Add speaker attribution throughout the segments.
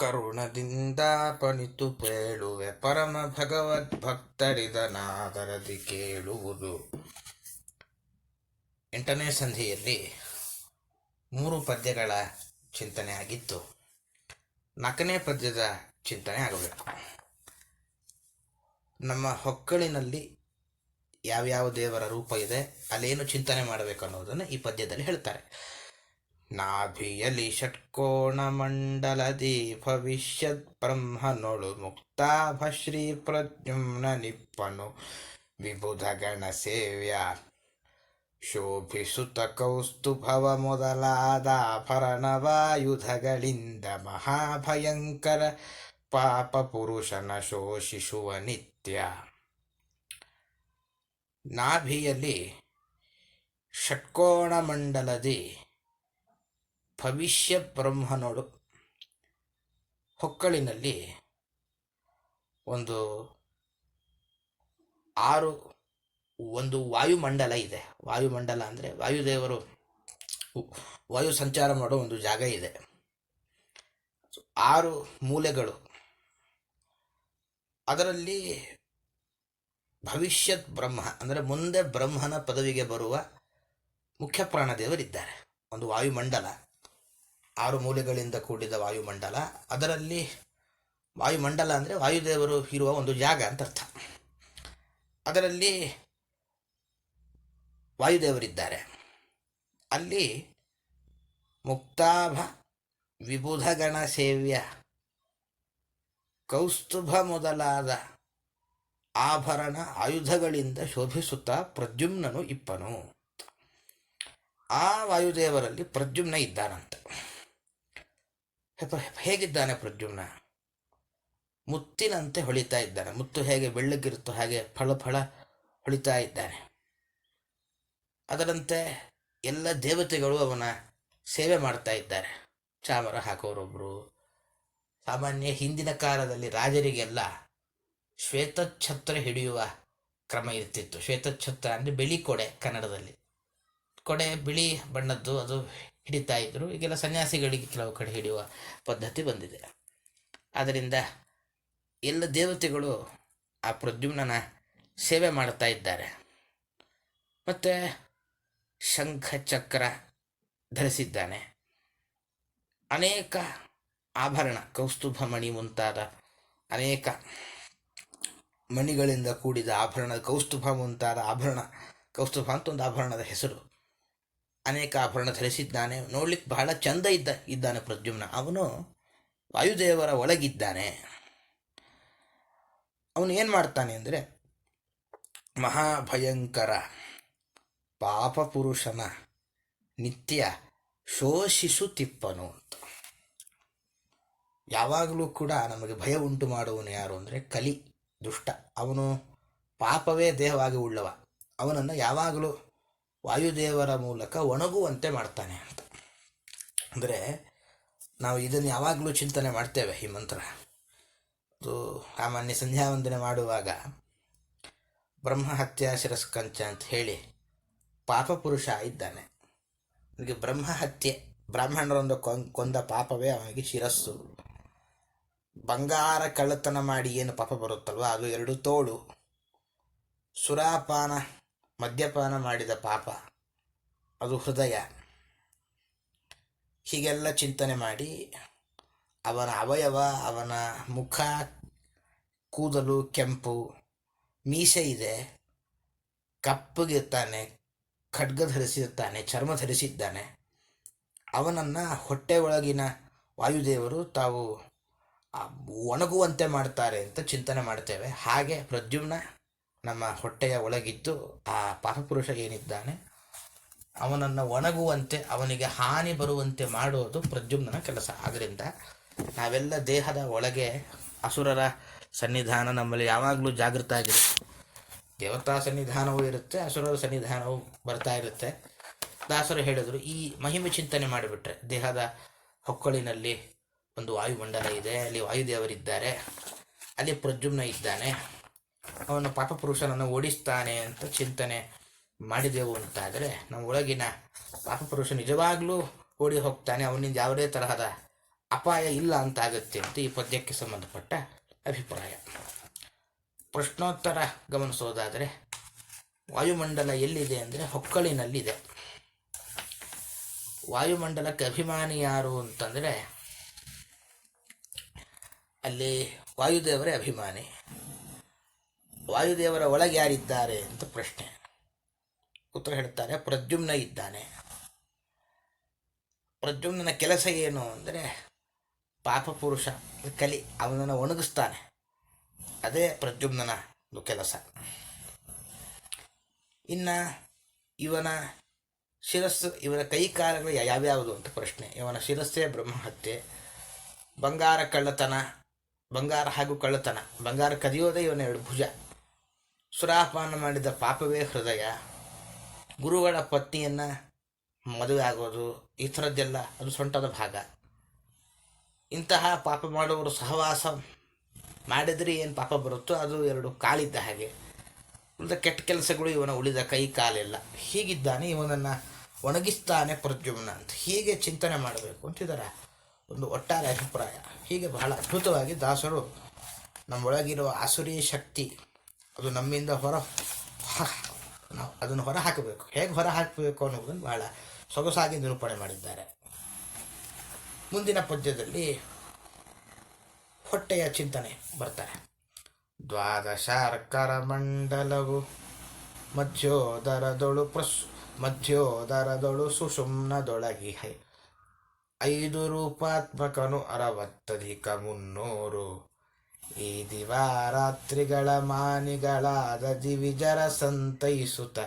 Speaker 1: ಕರುಣದಿಂದ ಪಣಿತು ಪೇಳುವೆ ಪರಮ ಭಗವದ್ಭಕ್ತರಿದನಾದರದಿ ಕೇಳುವುದು. 8ನೇ ಸಂಧಿಯಲ್ಲಿ 3 ಪದ್ಯಗಳ ಚಿಂತನೆ ಆಗಿತ್ತು. 4ನೇ ಪದ್ಯದ ಚಿಂತನೆ ಆಗಬೇಕು. ನಮ್ಮ ಹೊಕ್ಕಳಿನಲ್ಲಿ ಯಾವ್ಯಾವ ದೇವರ ರೂಪ ಇದೆ, ಅಲ್ಲೇನು ಚಿಂತನೆ ಮಾಡಬೇಕು ಅನ್ನೋದನ್ನು ಈ ಪದ್ಯದಲ್ಲಿ ಹೇಳ್ತಾರೆ. ನಾಭಿಯಲಿ ಷಟ್ಕೋಣ ಮಂಡಲದಿ ಭವಿಷ್ಯತ್ ಬ್ರಹ್ಮನೊಳು ಮುಕ್ತಾಭ ಶ್ರೀ ಪ್ರದ್ಯುಮ್ನ ನಿಪ್ಪನು ವಿಬುಧ ಗಣ ಸೇವ್ಯ ಶೋಭಿಸುತ ಕೌಸ್ತುಭವ ಮೊದಲಾದ ಆಭರಣವಾಯುಧಗಳಿಂದ ಮಹಾಭಯಂಕರ ಪಾಪ ಪುರುಷನ ಶೋಷಿಸುವ ನಿತ್ಯ. ನಾಭಿಯಲ್ಲಿ ಷಟ್ಕೋಣ ಮಂಡಲದಿ ಭವಿಷ್ಯ ಬ್ರಹ್ಮನೋಡು, ಹೊಕ್ಕಳಿನಲ್ಲಿ ಒಂದು ವಾಯುಮಂಡಲ ಇದೆ. ವಾಯುಮಂಡಲ ಅಂದರೆ ವಾಯುದೇವರು ವಾಯು ಸಂಚಾರ ಮಾಡೋ ಒಂದು ಜಾಗ ಇದೆ. 6 ಮೂಲೆಗಳು. ಅದರಲ್ಲಿ ಭವಿಷ್ಯತ್ ಬ್ರಹ್ಮ ಅಂದರೆ ಮುಂದೆ ಬ್ರಹ್ಮನ ಪದವಿಗೆ ಬರುವ ಮುಖ್ಯ ಪ್ರಾಣದೇವರಿದ್ದಾರೆ. ಒಂದು ವಾಯುಮಂಡಲ, 6 ಮೂಲೆಗಳಿಂದ ಕೂಡಿದ ವಾಯುಮಂಡಲ. ಅದರಲ್ಲಿ ವಾಯುಮಂಡಲ ಅಂದರೆ ವಾಯುದೇವರು ಇರುವ ಒಂದು ಜಾಗ ಅಂತ ಅರ್ಥ. ಅದರಲ್ಲಿ ವಾಯುದೇವರಿದ್ದಾರೆ. ಅಲ್ಲಿ ಮುಕ್ತಾಭ ವಿಬುಧಗಣ ಸೇವ್ಯ ಕೌಸ್ತುಭ ಮೊದಲಾದ ಆಭರಣ ಆಯುಧಗಳಿಂದ ಶೋಭಿಸುತ್ತಾ ಪ್ರದ್ಯುಮ್ನನು ಇಪ್ಪನು. ಆ ವಾಯುದೇವರಲ್ಲಿ ಪ್ರದ್ಯುಮ್ನ ಇದ್ದಾನಂತೆ. ಹೇಗಿದ್ದಾನೆ ಪ್ರದ್ಯುಮ್ನ? ಮುತ್ತಿನಂತೆ ಹೊಳಿತಾ ಇದ್ದಾನೆ. ಮುತ್ತು ಹೇಗೆ ಬೆಳ್ಳಗಿರುತ್ತೋ ಹಾಗೆ ಫಳ ಫಳ ಹೊಳಿತಾ ಇದ್ದಾನೆ. ಅದರಂತೆ ಎಲ್ಲ ದೇವತೆಗಳು ಅವನ ಸೇವೆ ಮಾಡ್ತಾ ಇದ್ದಾರೆ. ಚಾಮರ ಹಾಕೋರೊಬ್ಬರು. ಸಾಮಾನ್ಯ ಹಿಂದಿನ ಕಾಲದಲ್ಲಿ ರಾಜರಿಗೆಲ್ಲ ಶ್ವೇತಛತ್ರ ಹಿಡಿಯುವ ಕ್ರಮ ಇರ್ತಿತ್ತು. ಶ್ವೇತಛತ್ರ ಅಂದರೆ ಬಿಳಿ ಕೊಡೆ, ಕನ್ನಡದಲ್ಲಿ ಕೊಡೆ ಬಿಳಿ ಬಣ್ಣದ್ದು, ಅದು ಹಿಡಿತಾ ಇದ್ರು. ಈಗೆಲ್ಲ ಸನ್ಯಾಸಿಗಳಿಗೆ ಕೆಲವು ಕಡೆ ಹಿಡಿಯುವ ಪದ್ಧತಿ ಬಂದಿದೆ. ಆದ್ದರಿಂದ ಎಲ್ಲ ದೇವತೆಗಳು ಆ ಪ್ರದ್ಯುಮ್ನನ ಸೇವೆ ಮಾಡ್ತಾ ಇದ್ದಾರೆ. ಮತ್ತು ಶಂಖ ಚಕ್ರ ಧರಿಸಿದ್ದಾನೆ. ಅನೇಕ ಆಭರಣ, ಕೌಸ್ತುಭ ಮಣಿ ಮುಂತಾದ ಅನೇಕ ಮಣಿಗಳಿಂದ ಕೂಡಿದ ಆಭರಣ, ಕೌಸ್ತುಭ ಮುಂತಾದ ಆಭರಣ, ಕೌಸ್ತುಭ ಅಂತ ಒಂದು ಆಭರಣದ ಹೆಸರು. ಅನೇಕ ಆಭರಣ ಧರಿಸಿದ್ದಾನೆ. ನೋಡ್ಲಿಕ್ಕೆ ಬಹಳ ಚಂದ ಇದ್ದಾನೆ ಪ್ರದ್ಯುಮ್ನ. ಅವನು ವಾಯುದೇವರ ಒಳಗಿದ್ದಾನೆ. ಅವನು ಏನು ಮಾಡ್ತಾನೆ ಅಂದರೆ ಮಹಾಭಯಂಕರ ಪಾಪ ಪುರುಷನ ನಿತ್ಯ ಶೋಷಿಸುತ್ತಿಪ್ಪನು ಅಂತ. ಯಾವಾಗಲೂ ಕೂಡ ನಮಗೆ ಭಯ ಉಂಟು ಮಾಡುವನು ಯಾರು ಅಂದರೆ ಕಲಿ, ದುಷ್ಟ. ಅವನು ಪಾಪವೇ ದೇಹವಾಗಿ ಉಳ್ಳವ. ಅವನನ್ನು ಯಾವಾಗಲೂ ವಾಯುದೇವರ ಮೂಲಕ ಒಣಗುವಂತೆ ಮಾಡ್ತಾನೆ ಅಂತ. ಅಂದರೆ ನಾವು ಇದನ್ನು ಯಾವಾಗಲೂ ಚಿಂತನೆ ಮಾಡ್ತೇವೆ. ಈ ಮಂತ್ರ ಅದು ಸಾಮಾನ್ಯ ಸಂಧ್ಯಾ ವಂದನೆ ಮಾಡುವಾಗ ಬ್ರಹ್ಮ ಹತ್ಯಾ ಶಿರಸ್ಕಂಚ ಅಂತ ಹೇಳಿ ಪಾಪಪುರುಷ ಇದ್ದಾನೆ. ಅವನಿಗೆ ಬ್ರಹ್ಮ ಹತ್ಯೆ, ಬ್ರಾಹ್ಮಣರೊಂದು ಕೊಂದ ಪಾಪವೇ ಅವನಿಗೆ ಶಿರಸ್ಸು. ಬಂಗಾರ ಕಳ್ಳತನ ಮಾಡಿ ಏನು ಪಾಪ ಬರುತ್ತಲ್ವ ಅದು 2 ತೋಳು. ಸುರಾಪಾನ ಮದ್ಯಪಾನ ಮಾಡಿದ ಪಾಪ ಅದು ಹೃದಯ. ಹೀಗೆಲ್ಲ ಚಿಂತನೆ ಮಾಡಿ ಅವನ ಅವಯವ, ಅವನ ಮುಖ, ಕೂದಲು ಕೆಂಪು, ಮೀಸೆ ಇದೆ, ಕಪ್ಪಗಿರ್ತಾನೆ, ಖಡ್ಗ ಧರಿಸಿರ್ತಾನೆ, ಚರ್ಮ ಧರಿಸಿದ್ದಾನೆ. ಅವನನ್ನು ಹೊಟ್ಟೆ ಒಳಗಿನ ವಾಯುದೇವರು ತಾವು ಒಣಗುವಂತೆ ಮಾಡ್ತಾರೆ ಅಂತ ಚಿಂತನೆ ಮಾಡ್ತೇವೆ. ಹಾಗೆ ಪ್ರದ್ಯುಮ್ನ ನಮ್ಮ ಹೊಟ್ಟೆಯ ಒಳಗಿದ್ದು ಆ ಪಾಪಪುರುಷ ಏನಿದ್ದಾನೆ ಅವನನ್ನು ಒಣಗುವಂತೆ, ಅವನಿಗೆ ಹಾನಿ ಬರುವಂತೆ ಮಾಡೋದು ಪ್ರದ್ಯುಮ್ನನ ಕೆಲಸ. ಆದ್ದರಿಂದ ನಾವೆಲ್ಲ ದೇಹದ ಒಳಗೆ ಅಸುರರ ಸನ್ನಿಧಾನ ನಮ್ಮಲ್ಲಿ ಯಾವಾಗಲೂ ಜಾಗೃತ ಆಗಿರುತ್ತೆ. ದೇವತಾ ಸನ್ನಿಧಾನವೂ ಇರುತ್ತೆ, ಅಸುರರ ಸನ್ನಿಧಾನವೂ ಬರ್ತಾ ಇರುತ್ತೆ. ದಾಸರು ಹೇಳಿದರು, ಈ ಮಹಿಮೆ ಚಿಂತನೆ ಮಾಡಿಬಿಟ್ರೆ ದೇಹದ ಹೊಕ್ಕಳಿನಲ್ಲಿ ಒಂದು ವಾಯುಮಂಡಲ ಇದೆ, ಅಲ್ಲಿ ವಾಯುದೇವರಿದ್ದಾರೆ, ಅಲ್ಲಿ ಪ್ರದ್ಯುಮ್ನ ಇದ್ದಾನೆ, ಅವನು ಪಾಪಪುರುಷನನ್ನು ಓಡಿಸ್ತಾನೆ ಅಂತ ಚಿಂತನೆ ಮಾಡಿದೆವು ಅಂತಾದರೆ ನಮ್ಮ ಒಳಗಿನ ಪಾಪಪುರುಷ ನಿಜವಾಗ್ಲೂ ಓಡಿ ಹೋಗ್ತಾನೆ. ಅವನಿಂದ ಯಾವುದೇ ತರಹದ ಅಪಾಯ ಇಲ್ಲ ಅಂತಾಗತ್ತೆ ಅಂತ ಈ ಪದ್ಯಕ್ಕೆ ಸಂಬಂಧಪಟ್ಟ ಅಭಿಪ್ರಾಯ. ಪ್ರಶ್ನೋತ್ತರ ಗಮನಿಸೋದಾದರೆ ವಾಯುಮಂಡಲ ಎಲ್ಲಿದೆ ಅಂದರೆ ಹೊಕ್ಕಳಿನಲ್ಲಿದೆ. ವಾಯುಮಂಡಲಕ್ಕೆ ಅಭಿಮಾನಿ ಯಾರು ಅಂತಂದರೆ ಅಲ್ಲಿ ವಾಯುದೇವರೇ ಅಭಿಮಾನಿ. ವಾಯುದೇವರ ಒಳಗೆ ಯಾರಿದ್ದಾರೆ ಅಂತ ಪ್ರಶ್ನೆ. ಉತ್ತರ ಹೇಳ್ತಾರೆ, ಪ್ರದ್ಯುಮ್ನ ಇದ್ದಾನೆ. ಪ್ರದ್ಯುಮ್ನ ಕೆಲಸ ಏನು ಅಂದರೆ ಪಾಪಪುರುಷ ಕಲಿ, ಅವನನ್ನು ಒಣಗಿಸ್ತಾನೆ. ಅದೇ ಪ್ರದ್ಯುಮ್ನ ಕೆಲಸ. ಇನ್ನು ಇವನ ಶಿರಸ್ಸು, ಇವನ ಕೈಕಾಲಗಳು ಯಾವ್ಯಾವುದು ಅಂತ ಪ್ರಶ್ನೆ. ಇವನ ಶಿರಸ್ಸೇ ಬ್ರಹ್ಮಹತ್ಯೆ, ಬಂಗಾರ ಕಳ್ಳತನ, ಬಂಗಾರ ಹಾಗೂ ಕಳ್ಳತನ, ಬಂಗಾರ ಕದಿಯೋದೇ ಇವನ 2 ಭುಜ, ಸುರಾಪಾನ ಮಾಡಿದ ಪಾಪವೇ ಹೃದಯ, ಗುರುಗಳ ಪತ್ನಿಯನ್ನು ಮದುವೆ ಆಗೋದು, ಈ ಥರದ್ದೆಲ್ಲ ಅದು ಸೊಂಟದ ಭಾಗ. ಇಂತಹ ಪಾಪ ಮಾಡುವವರು ಸಹವಾಸ ಮಾಡಿದರೆ ಏನು ಪಾಪ ಬರುತ್ತೋ ಅದು 2 ಕಾಲಿದ್ದ ಹಾಗೆ. ಉಳಿದ ಕೆಟ್ಟ ಕೆಲಸಗಳು ಇವನ ಉಳಿದ ಕೈ ಕಾಲೆಲ್ಲ. ಹೀಗಿದ್ದಾನೆ, ಇವನನ್ನು ಒಣಗಿಸ್ತಾನೆ ಪ್ರದ್ಯುಮ್ನ ಅಂತ. ಹೀಗೆ ಚಿಂತನೆ ಮಾಡಬೇಕು ಅಂತಿದರ ಒಂದು ಒಟ್ಟಾರೆ ಅಭಿಪ್ರಾಯ. ಹೀಗೆ ಬಹಳ ಅದ್ಭುತವಾಗಿ ದಾಸರು ನಮ್ಮೊಳಗಿರುವ ಆಸುರಿ ಶಕ್ತಿ ಅದು ನಮ್ಮಿಂದ ನಾವು ಅದನ್ನು ಹೊರ ಹಾಕಬೇಕು, ಹೇಗೆ ಹೊರ ಹಾಕಬೇಕು ಅನ್ನೋದನ್ನು ಬಹಳ ಸೊಗಸಾಗಿ ನಿರೂಪಣೆ ಮಾಡಿದ್ದಾರೆ. ಮುಂದಿನ ಪದ್ಯದಲ್ಲಿ ಹೊಟ್ಟೆಯ ಚಿಂತನೆ ಬರ್ತಾರೆ. ದ್ವಾದಶಾರ್ಕರ ಮಂಡಲವು ಮಧ್ಯೋದರದೊಳು ಸುಷುಮ್ನದೊಳಗಿ 5 ರೂಪಾತ್ಮಕನು 60 ಈ ದಿವಾರಾತ್ರಿಗಳ ಮಾನಿಗಳಾದ ದಿವಿಜರ ಸಂತೈಸುತ್ತ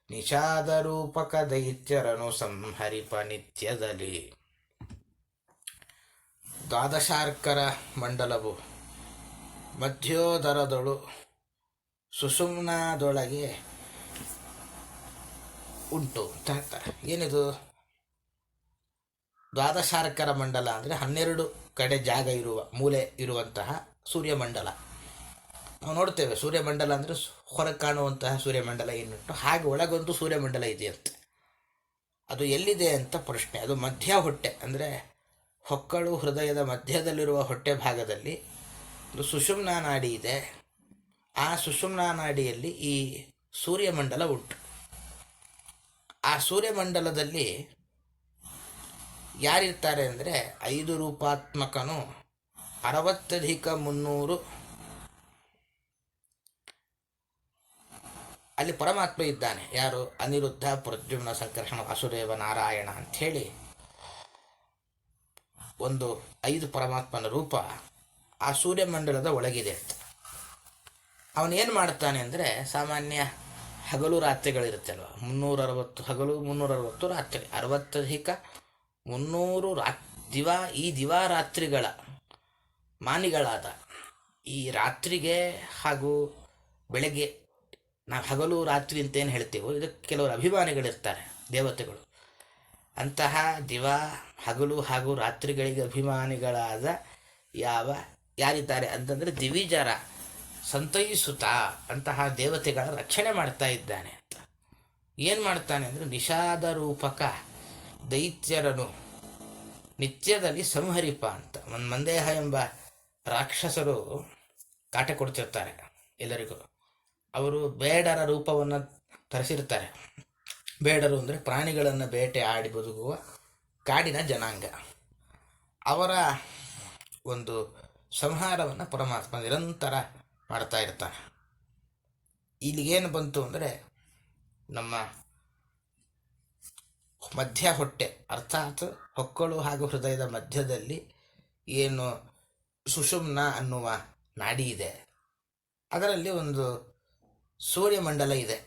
Speaker 1: ನಿಷಾದ ರೂಪಕ ದೈತ್ಯರನು ಸಂಹರಿಪ ನಿತ್ಯದಲ್ಲಿ. ದ್ವಾದಶಾರ್ಕರ ಮಂಡಲವು ಮಧ್ಯೋದರದೊಳು ಸುಷುಮ್ನದೊಳಗೆ ಉಂಟು ಅಂತ ಹೇಳ್ತಾರೆ. ಏನಿದು ದ್ವಾದಶಾರ್ಕರ ಮಂಡಲ ಅಂದರೆ 12 ಕಡೆ ಜಾಗ ಇರುವ ಮೂಲೆ ಇರುವಂತಹ ಸೂರ್ಯಮಂಡಲ. ನಾವು ನೋಡ್ತೇವೆ ಸೂರ್ಯಮಂಡಲ ಅಂದರೆ ಹೊರಗೆ ಕಾಣುವಂತಹ ಸೂರ್ಯಮಂಡಲ ಏನುಂಟು ಹಾಗೆ ಒಳಗೊಂದು ಸೂರ್ಯಮಂಡಲ ಇದೆಯಂತೆ. ಅದು ಎಲ್ಲಿದೆ ಅಂತ ಪ್ರಶ್ನೆ. ಅದು ಮಧ್ಯ ಹೊಟ್ಟೆ ಅಂದರೆ ಹೊಕ್ಕಳು ಹೃದಯದ ಮಧ್ಯದಲ್ಲಿರುವ ಹೊಟ್ಟೆ ಭಾಗದಲ್ಲಿ ಒಂದು ಸುಷುಮ್ನಾ ನಾಡಿ ಇದೆ. ಆ ಸುಷುಮ್ನಾ ನಾಡಿಯಲ್ಲಿ ಈ ಸೂರ್ಯಮಂಡಲ ಉಂಟು. ಆ ಸೂರ್ಯಮಂಡಲದಲ್ಲಿ ಯಾರಿರ್ತಾರೆ ಅಂದರೆ 5 ರೂಪಾತ್ಮಕನು 60 ಅಲ್ಲಿ ಪರಮಾತ್ಮ ಇದ್ದಾನೆ. ಯಾರು? ಅನಿರುದ್ಧ, ಪ್ರದ್ಯುಮ್ನ, ಸಂಕರ್ಷಣ, ವಾಸುದೇವ, ನಾರಾಯಣ ಅಂಥೇಳಿ ಒಂದು 5 ಪರಮಾತ್ಮನ ರೂಪ ಆ ಸೂರ್ಯಮಂಡಲದ ಒಳಗಿದೆ. ಅವನೇನು ಮಾಡ್ತಾನೆ ಅಂದರೆ ಸಾಮಾನ್ಯ ಹಗಲು ರಾತ್ರಿಗಳಿರುತ್ತಲ್ವ, 360 ಹಗಲು 360 ರಾತ್ರಿ, 60 ಈ ದಿವಾರಾತ್ರಿಗಳ ಮಾನಿಗಳಾದ ಈ ರಾತ್ರಿಗೆ ಹಾಗೂ ಬೆಳಗ್ಗೆ ನಾವು ಹಗಲು ರಾತ್ರಿ ಅಂತೇನು ಹೇಳ್ತೀವೋ ಇದಕ್ಕೆ ಕೆಲವರು ಅಭಿಮಾನಿಗಳಿರ್ತಾರೆ, ದೇವತೆಗಳು. ಅಂತಹ ಹಗಲು ಹಾಗೂ ರಾತ್ರಿಗಳಿಗೆ ಅಭಿಮಾನಿಗಳಾದ ಯಾರಿದ್ದಾರೆ ಅಂತಂದರೆ ದಿವಿಜರ ಸಂತೈಸುತ್ತಾ ಅಂತಹ ದೇವತೆಗಳ ರಕ್ಷಣೆ ಮಾಡ್ತಾ ಇದ್ದಾನೆ ಅಂತ. ಏನು ಮಾಡ್ತಾನೆ ಅಂದರೆ ನಿಷಾದ ರೂಪಕ ದೈತ್ಯರನು ನಿತ್ಯದಲ್ಲಿ ಸಂಹರಿಪ ಅಂತ. ಮಂದೇಹ ಎಂಬ ರಾಕ್ಷಸರು ಕಾಟ ಕೊಡ್ತಿರ್ತಾರೆ ಎಲ್ಲರಿಗೂ. ಅವರು ಬೇಡರ ರೂಪವನ್ನು ಧರಿಸಿರ್ತಾರೆ. ಬೇಡರು ಅಂದರೆ ಪ್ರಾಣಿಗಳನ್ನು ಬೇಟೆ ಆಡಿ ಬದುಕುವ ಕಾಡಿನ ಜನಾಂಗ. ಅವರ ಒಂದು ಸಂಹಾರವನ್ನು ಪರಮಾತ್ಮ ನಿರಂತರ ಮಾಡ್ತಾ ಇರ್ತಾನೆ. ಇಲ್ಲಿಗೇನು ಬಂತು ಅಂದರೆ ನಮ್ಮ ಮಧ್ಯ ಹೊಟ್ಟೆ ಅರ್ಥಾತ್ ಹೊಕ್ಕಳು ಹಾಗೂ ಹೃದಯದ ಮಧ್ಯದಲ್ಲಿ ಏನು ಸುಷುಮ್ನ ಅನ್ನುವ ನಾಡಿ ಇದೆ, ಅದರಲ್ಲಿ ಒಂದು ಸೂರ್ಯಮಂಡಲ ಇದೆ.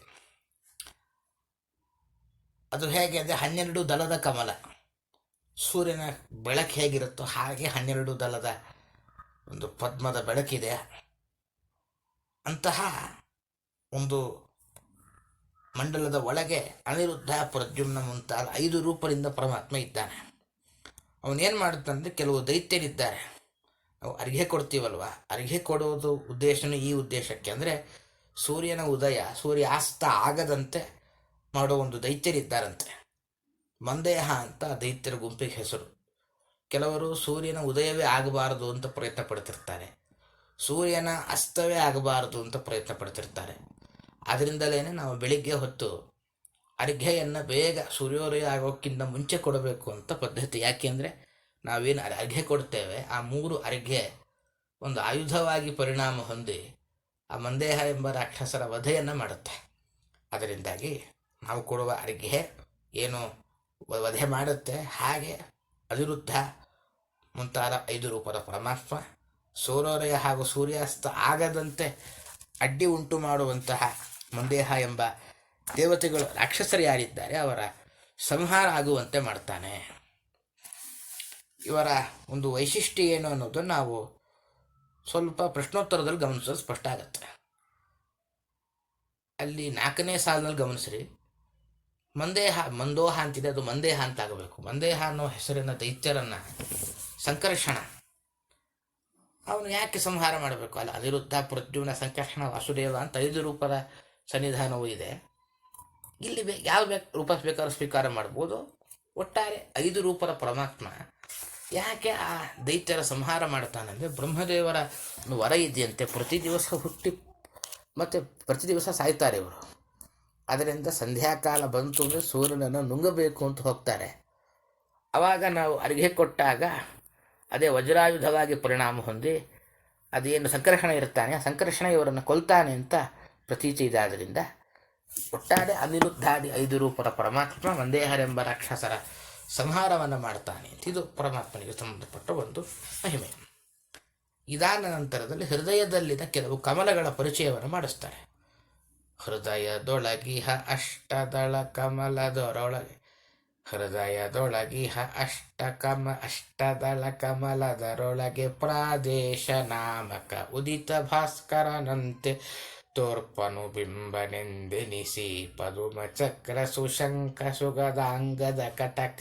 Speaker 1: ಅದು ಹೇಗೆ ಅಂದರೆ 12 ದಳದ ಕಮಲ. ಸೂರ್ಯನ ಬೆಳಕು ಹೇಗಿರುತ್ತೋ ಹಾಗೆ 12 ದಳದ ಒಂದು ಪದ್ಮದ ಬೆಳಕಿದೆ. ಅಂತಹ ಒಂದು ಮಂಡಲದ ಒಳಗೆ ಅನಿರುದ್ಧ, ಪ್ರದ್ಯುಮ್ನ ಮುಂತಾದ 5 ರೂಪದಿಂದ ಪರಮಾತ್ಮ ಇದ್ದಾನೆ. ಅವನೇನು ಮಾಡುತ್ತಾನಂದರೆ ಕೆಲವು ದೈತ್ಯರಿದ್ದಾರೆ. ನಾವು ಅರ್ಘ್ಯ ಕೊಡ್ತೀವಲ್ವ, ಅರ್ಘ್ಯ ಕೊಡೋದು ಉದ್ದೇಶನೂ ಈ ಉದ್ದೇಶಕ್ಕೆ ಅಂದರೆ ಸೂರ್ಯನ ಉದಯ ಸೂರ್ಯಾಸ್ತ ಆಗದಂತೆ ಮಾಡೋ ಒಂದು ದೈತ್ಯರಿದ್ದಾರಂತೆ. ಮಂದೇಹ ಅಂತ ದೈತ್ಯರ ಗುಂಪಿಗೆ ಹೆಸರು. ಕೆಲವರು ಸೂರ್ಯನ ಉದಯವೇ ಆಗಬಾರದು ಅಂತ ಪ್ರಯತ್ನ ಪಡ್ತಿರ್ತಾರೆ, ಸೂರ್ಯನ ಅಸ್ತವೇ ಆಗಬಾರದು ಅಂತ ಪ್ರಯತ್ನ ಪಡ್ತಿರ್ತಾರೆ. ಅದರಿಂದಲೇ ನಾವು ಬೆಳಿಗ್ಗೆ ಹೊತ್ತು ಅರ್ಘ್ಯೆಯನ್ನು ಬೇಗ ಸೂರ್ಯೋದಯ ಆಗೋಕ್ಕಿಂತ ಮುಂಚೆ ಕೊಡಬೇಕು ಅಂತ ಪದ್ಧತಿ. ಯಾಕೆಂದರೆ ನಾವೇನು ಅರ್ಘ್ಯ ಕೊಡ್ತೇವೆ, ಆ 3 ಅರ್ಘ್ಯೆ ಒಂದು ಆಯುಧವಾಗಿ ಪರಿಣಾಮ ಹೊಂದಿ ಆ ಮಂದೇಹ ಎಂಬ ರಾಕ್ಷಸರ ವಧೆಯನ್ನು ಮಾಡುತ್ತೆ. ಅದರಿಂದಾಗಿ ನಾವು ಕೊಡುವ ಅರ್ಘ್ಯೆ ಏನು ವಧೆ ಮಾಡುತ್ತೆ, ಹಾಗೆ ಅನಿರುದ್ಧ ಮುಂತಾದ 5 ರೂಪದ ಪರಮಾತ್ಮ, ಸೂರ್ಯೋದಯ ಹಾಗೂ ಸೂರ್ಯಾಸ್ತ ಆಗದಂತೆ ಅಡ್ಡಿ ಉಂಟು ಮಾಡುವಂತಹ ಮಂದೇಹ ಎಂಬ ದೇವತೆಗಳು ರಾಕ್ಷಸರು ಯಾರಿದ್ದಾರೆ ಅವರ ಸಂಹಾರ ಆಗುವಂತೆ ಮಾಡ್ತಾನೆ. ಇವರ ಒಂದು ವೈಶಿಷ್ಟ್ಯ ಏನು ಅನ್ನೋದನ್ನು ನಾವು ಸ್ವಲ್ಪ ಪ್ರಶ್ನೋತ್ತರದಲ್ಲಿ ಗಮನಿಸೋದು ಸ್ಪಷ್ಟ ಆಗುತ್ತೆ. ಅಲ್ಲಿ 4ನೇ ಸಾಲಿನಲ್ಲಿ ಗಮನಿಸ್ರಿ, ಮಂದೋಹ ಅಂತಿದೆ, ಅದು ಮಂದೇಹ ಅಂತ ಆಗಬೇಕು. ಮಂದೇಹ ಅನ್ನೋ ಹೆಸರಿನ ದೈತ್ಯರನ್ನು ಸಂಕರ್ಷಣ ಅವನು ಯಾಕೆ ಸಂಹಾರ ಮಾಡಬೇಕು? ಅಲ್ಲ, ಅನಿರುದ್ಧ, ಪ್ರದ್ಯುಮ್ನ, ಸಂಕರ್ಷಣ, ವಾಸುದೇವ ಅಂತ 5 ರೂಪದ ಸನ್ನಿಧಾನವೂ ಇದೆ. ಇಲ್ಲಿ ಯಾವ ರೂಪ ಬೇಕಾದ್ರೂ ಸ್ವೀಕಾರ ಮಾಡ್ಬೋದು. ಒಟ್ಟಾರೆ 5 ರೂಪದ ಪರಮಾತ್ಮ ಯಾಕೆ ಆ ದೈತ್ಯರ ಸಂಹಾರ ಮಾಡ್ತಾನಂದರೆ, ಬ್ರಹ್ಮದೇವರ ಒಂದು ವರ ಇದೆಯಂತೆ, ಪ್ರತಿ ದಿವಸ ಹುಟ್ಟಿ ಮತ್ತು ಪ್ರತಿ ದಿವಸ ಸಾಯ್ತಾರೆ ಇವರು. ಅದರಿಂದ ಸಂಧ್ಯಾಕಾಲ ಬಂತು ಅಂದರೆ ಸೂರ್ಯನನ್ನು ನುಂಗಬೇಕು ಅಂತ ಹೋಗ್ತಾರೆ. ಆವಾಗ ನಾವು ಅರ್ಘ್ಯ ಕೊಟ್ಟಾಗ ಅದೇ ವಜ್ರಾಯುಧವಾಗಿ ಪರಿಣಾಮ ಹೊಂದಿ ಅದೇನು ಸಂಕರ್ಷಣ ಇರ್ತಾನೆ, ಆ ಸಂಕರ್ಷಣ ಇವರನ್ನು ಕೊಲ್ತಾನೆ ಅಂತ ಪ್ರತೀತಿ ಇದೆ. ಆದ್ದರಿಂದ ಒಟ್ಟಾರೆ ಅನಿರುದ್ಧಾದಿ 5 ರೂಪದ ಪರಮಾತ್ಮ ಮಂದೇಹರೆಂಬ ರಾಕ್ಷಸರ ಸಂಹಾರವನ್ನು ಮಾಡ್ತಾನೆ. ಇದು ಪರಮಾತ್ಮನಿಗೆ ಸಂಬಂಧಪಟ್ಟ ಒಂದು ಮಹಿಮೆ. ಇದಾದ ನಂತರದಲ್ಲಿ ಹೃದಯದಲ್ಲಿನ ಕೆಲವು ಕಮಲಗಳ ಪರಿಚಯವನ್ನು ಮಾಡಿಸ್ತಾರೆ. ಹೃದಯದೊಳಗಿಹ ಅಷ್ಟದಳ ಕಮಲದೊರೊಳಗೆ, ಹೃದಯದೊಳಗಿಹ ಅಷ್ಟದಳ ಕಮಲದರೊಳಗೆ ಪ್ರಾದೇಶ ನಾಮಕ ಉದಿತ ಭಾಸ್ಕರನಂತೆ ತೋರ್ಪನು ಬಿಂಬನೆಂದೆನಿಸಿ ಪದುಮ ಚಕ್ರ ಸುಶಂಕ ಸುಗದಾಂಗದ ಕಟಕ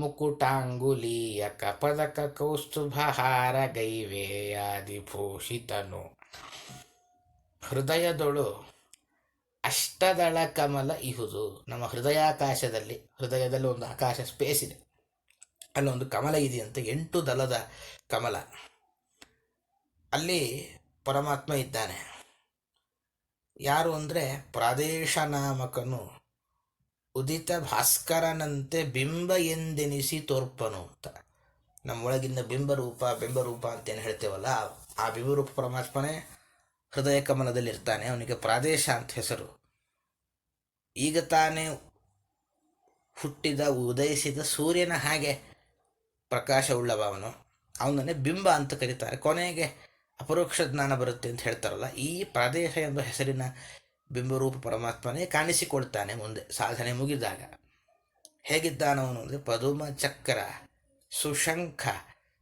Speaker 1: ಮುಕುಟಾಂಗುಲೀಯಕ ಪದಕ ಕೌಸ್ತುಭಹಾರ ಗೈವೇಯಾದಿಭೂಷಿತನು. ಹೃದಯದೊಳು ಅಷ್ಟದಳ ಕಮಲ ಇಹುದು. ನಮ್ಮ ಹೃದಯದಲ್ಲಿ ಒಂದು ಆಕಾಶ ಸ್ಪೇಸ್ ಇದೆ, ಅಲ್ಲೊಂದು ಕಮಲ ಇದೆಯಂತೆ, 8 ದಳದ ಕಮಲ. ಅಲ್ಲಿ ಪರಮಾತ್ಮ ಇದ್ದಾನೆ. ಯಾರು ಅಂದರೆ ಪ್ರಾದೇಶ ನಾಮಕನು ಉದಿತ ಭಾಸ್ಕರನಂತೆ ಬಿಂಬ ಎಂದೆನಿಸಿ ತೋರ್ಪನು ಅಂತ. ನಮ್ಮೊಳಗಿನ ಬಿಂಬರೂಪ ಅಂತೇನು ಹೇಳ್ತೇವಲ್ಲ, ಆ ಬಿಂಬರೂಪ ಪರಮಾತ್ಮನೇ ಹೃದಯ ಕಮಲದಲ್ಲಿರ್ತಾನೆ. ಅವನಿಗೆ ಪ್ರಾದೇಶ ಅಂತ ಹೆಸರು. ಈಗ ತಾನೇ ಹುಟ್ಟಿದ ಉದಯಿಸಿದ ಸೂರ್ಯನ ಹಾಗೆ ಪ್ರಕಾಶವುಳ್ಳವ ಅವನನ್ನೇ ಬಿಂಬ ಅಂತ ಕರೀತಾರೆ. ಕೊನೆಗೆ ಅಪರೋಕ್ಷ ಜ್ಞಾನ ಬರುತ್ತೆ ಅಂತ ಹೇಳ್ತಾರಲ್ಲ, ಈ ಪ್ರಾದೇಶ ಎಂಬ ಹೆಸರಿನ ಬಿಂಬರೂಪ ಪರಮಾತ್ಮನೇ ಕಾಣಿಸಿಕೊಳ್ತಾನೆ ಮುಂದೆ ಸಾಧನೆ ಮುಗಿದಾಗ. ಹೇಗಿದ್ದಾನವನು ಅಂದರೆ ಪದುಮ ಚಕ್ರ ಸುಶಂಖ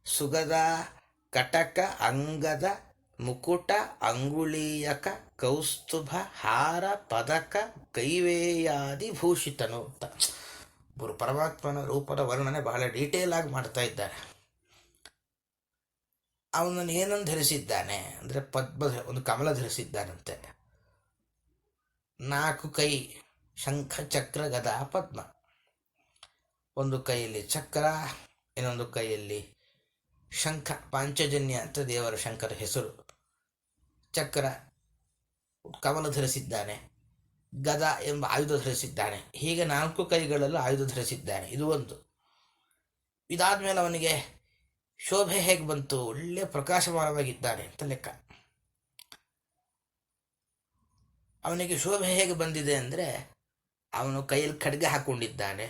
Speaker 1: ಸುಗದ ಕಟಕ ಅಂಗದ ಮುಕುಟ ಅಂಗುಳೀಯಕ ಕೌಸ್ತುಭ ಹಾರ ಪದಕ ಕೈವೇಯಾದಿ ಭೂಷಿತನು ಅಂತ ಪರಮಾತ್ಮನ ರೂಪದ ವರ್ಣನೆ ಬಹಳ ಡೀಟೇಲ್ ಆಗಿ ಮಾಡ್ತಾ ಇದ್ದಾರೆ. ಅವನನ್ನು ಏನನ್ನು ಧರಿಸಿದ್ದಾನೆ ಅಂದರೆ ಒಂದು ಕಮಲ ಧರಿಸಿದ್ದಾನಂತೆ. 4 ಕೈ, ಶಂಖ ಚಕ್ರ ಗದ ಪದ್ಮ. ಒಂದು ಕೈಯಲ್ಲಿ ಚಕ್ರ, ಇನ್ನೊಂದು ಕೈಯಲ್ಲಿ ಶಂಖ, ಪಾಂಚಜನ್ಯ ಅಂತ ದೇವರ ಶಂಕರ ಹೆಸರು. ಚಕ್ರ, ಕಮಲ ಧರಿಸಿದ್ದಾನೆ, ಗದ ಎಂಬ ಆಯುಧ ಧರಿಸಿದ್ದಾನೆ. ಹೀಗೆ 4 ಕೈಗಳಲ್ಲೂ ಆಯುಧ ಧರಿಸಿದ್ದಾನೆ. ಇದು ಒಂದು. ಇದಾದ ಮೇಲೆ ಅವನಿಗೆ ಶೋಭೆ ಹೇಗೆ ಬಂತು? ಒಳ್ಳೆ ಪ್ರಕಾಶಮಾನವಾಗಿದ್ದಾನೆ ಅಂತ ಲೆಕ್ಕ. ಅವನಿಗೆ ಶೋಭೆ ಹೇಗೆ ಬಂದಿದೆ ಅಂದರೆ, ಅವನು ಕೈಯಲ್ಲಿ ಖಡ್ಗ ಹಾಕ್ಕೊಂಡಿದ್ದಾನೆ.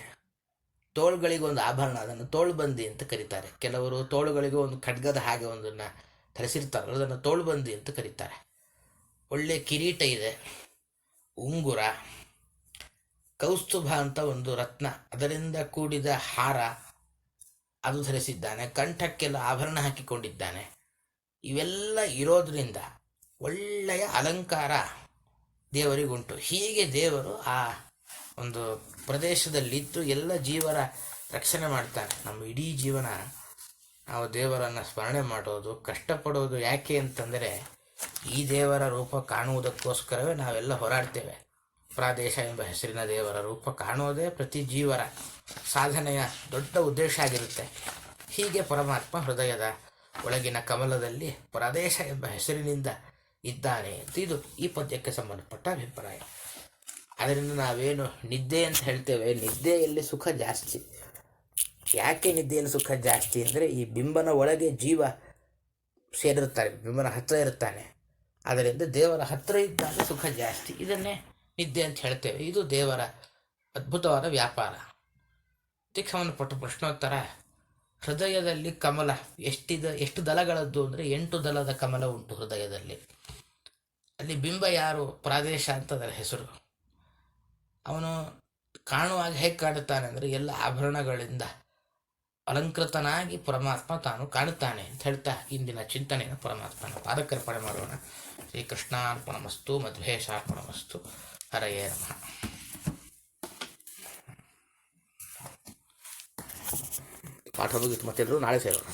Speaker 1: ತೋಳುಗಳಿಗೊಂದು ಆಭರಣ, ಅದನ್ನು ತೋಳುಬಂದಿ ಅಂತ ಕರೀತಾರೆ. ಕೆಲವರು ತೋಳುಗಳಿಗೆ ಒಂದು ಖಡ್ಗದ ಹಾಗೆ ಒಂದನ್ನು ಧರಿಸಿರ್ತಾರಲ್ಲ, ಅದನ್ನು ತೋಳುಬಂದಿ ಅಂತ ಕರೀತಾರೆ. ಒಳ್ಳೆ ಕಿರೀಟ ಇದೆ, ಉಂಗುರ, ಕೌಸ್ತುಭ ಅಂತ ಒಂದು ರತ್ನ, ಅದರಿಂದ ಕೂಡಿದ ಹಾರ ಅದು ಧರಿಸಿದ್ದಾನೆ. ಕಂಠಕ್ಕೆಲ್ಲ ಆಭರಣ ಹಾಕಿಕೊಂಡಿದ್ದಾನೆ. ಇವೆಲ್ಲ ಇರೋದ್ರಿಂದ ಒಳ್ಳೆಯ ಅಲಂಕಾರ ದೇವರಿಗುಂಟು. ಹೀಗೆ ದೇವರು ಆ ಒಂದು ಪ್ರದೇಶದಲ್ಲಿದ್ದು ಎಲ್ಲ ಜೀವರ ರಕ್ಷಣೆ ಮಾಡ್ತಾನೆ. ನಮ್ಮ ಇಡೀ ಜೀವನ ನಾವು ದೇವರನ್ನು ಸ್ಮರಣೆ ಮಾಡೋದು, ಕಷ್ಟಪಡೋದು ಯಾಕೆ ಅಂತಂದರೆ, ಈ ದೇವರ ರೂಪ ಕಾಣುವುದಕ್ಕೋಸ್ಕರವೇ ನಾವೆಲ್ಲ ಹೋರಾಡ್ತೇವೆ. ಪ್ರಾದೇಶ ಎಂಬ ಹೆಸರಿನ ದೇವರ ರೂಪ ಕಾಣೋದೇ ಪ್ರತಿ ಜೀವರ ಸಾಧನೆಯ ದೊಡ್ಡ ಉದ್ದೇಶ ಆಗಿರುತ್ತೆ. ಹೀಗೆ ಪರಮಾತ್ಮ ಹೃದಯದ ಒಳಗಿನ ಕಮಲದಲ್ಲಿ ಪರದೇಶ ಎಂಬ ಹೆಸರಿನಿಂದ ಇದ್ದಾನೆ ಅಂತ ಇದು ಈ ಪದ್ಯಕ್ಕೆ ಸಂಬಂಧಪಟ್ಟ ಅಭಿಪ್ರಾಯ. ಅದರಿಂದ ನಾವೇನು ನಿದ್ದೆ ಅಂತ ಹೇಳ್ತೇವೆ, ನಿದ್ದೆಯಲ್ಲಿ ಸುಖ ಜಾಸ್ತಿ. ಯಾಕೆ ನಿದ್ದೆಯಲ್ಲಿ ಸುಖ ಜಾಸ್ತಿ ಅಂದರೆ ಈ ಬಿಂಬನ ಒಳಗೆ ಜೀವ ಸೇರಿರ್ತಾನೆ, ಬಿಂಬನ ಹತ್ತಿರ ಇರ್ತಾನೆ. ಅದರಿಂದ ದೇವರ ಹತ್ತಿರ ಇದ್ದಾಗ ಸುಖ ಜಾಸ್ತಿ. ಇದನ್ನೇ ನಿದ್ದೆ ಅಂತ ಹೇಳ್ತೇವೆ. ಇದು ದೇವರ ಅದ್ಭುತವಾದ ವ್ಯಾಪಾರ. ಇದಕ್ಕೆ ಸಂಬಂಧಪಟ್ಟ ಪ್ರಶ್ನೋತ್ತರ. ಹೃದಯದಲ್ಲಿ ಕಮಲ ಎಷ್ಟು ದಳಗಳದ್ದು ಅಂದರೆ 8 ದಳದ ಕಮಲ ಉಂಟು ಹೃದಯದಲ್ಲಿ. ಅಲ್ಲಿ ಬಿಂಬ ಯಾರು? ಪ್ರಾದೇಶ ಅಂತ ಅದರ ಹೆಸರು. ಅವನು ಕಾಣುವಾಗ ಹೇಗೆ ಕಾಣುತ್ತಾನೆ ಅಂದರೆ ಎಲ್ಲ ಆಭರಣಗಳಿಂದ ಅಲಂಕೃತನಾಗಿ ಪರಮಾತ್ಮ ತಾನು ಕಾಣುತ್ತಾನೆ ಅಂತ ಹೇಳ್ತಾ ಇಂದಿನ ಚಿಂತನೆಯನ್ನು ಪರಮಾತ್ಮನ ಪಾದಕರ್ಪಣೆ ಮಾಡೋಣ. ಶ್ರೀಕೃಷ್ಣಾರ್ಪಣಮಸ್ತು, ಮಧ್ವೇಶಾರ್ಪಣಮಸ್ತು. ಹರಯೇ ನಮಃ. ಪಾಠ ಮುಗಿತು, ಮತ್ತೆಲ್ಲರೂ ನಾಳೆ ಸೇರೋಣ.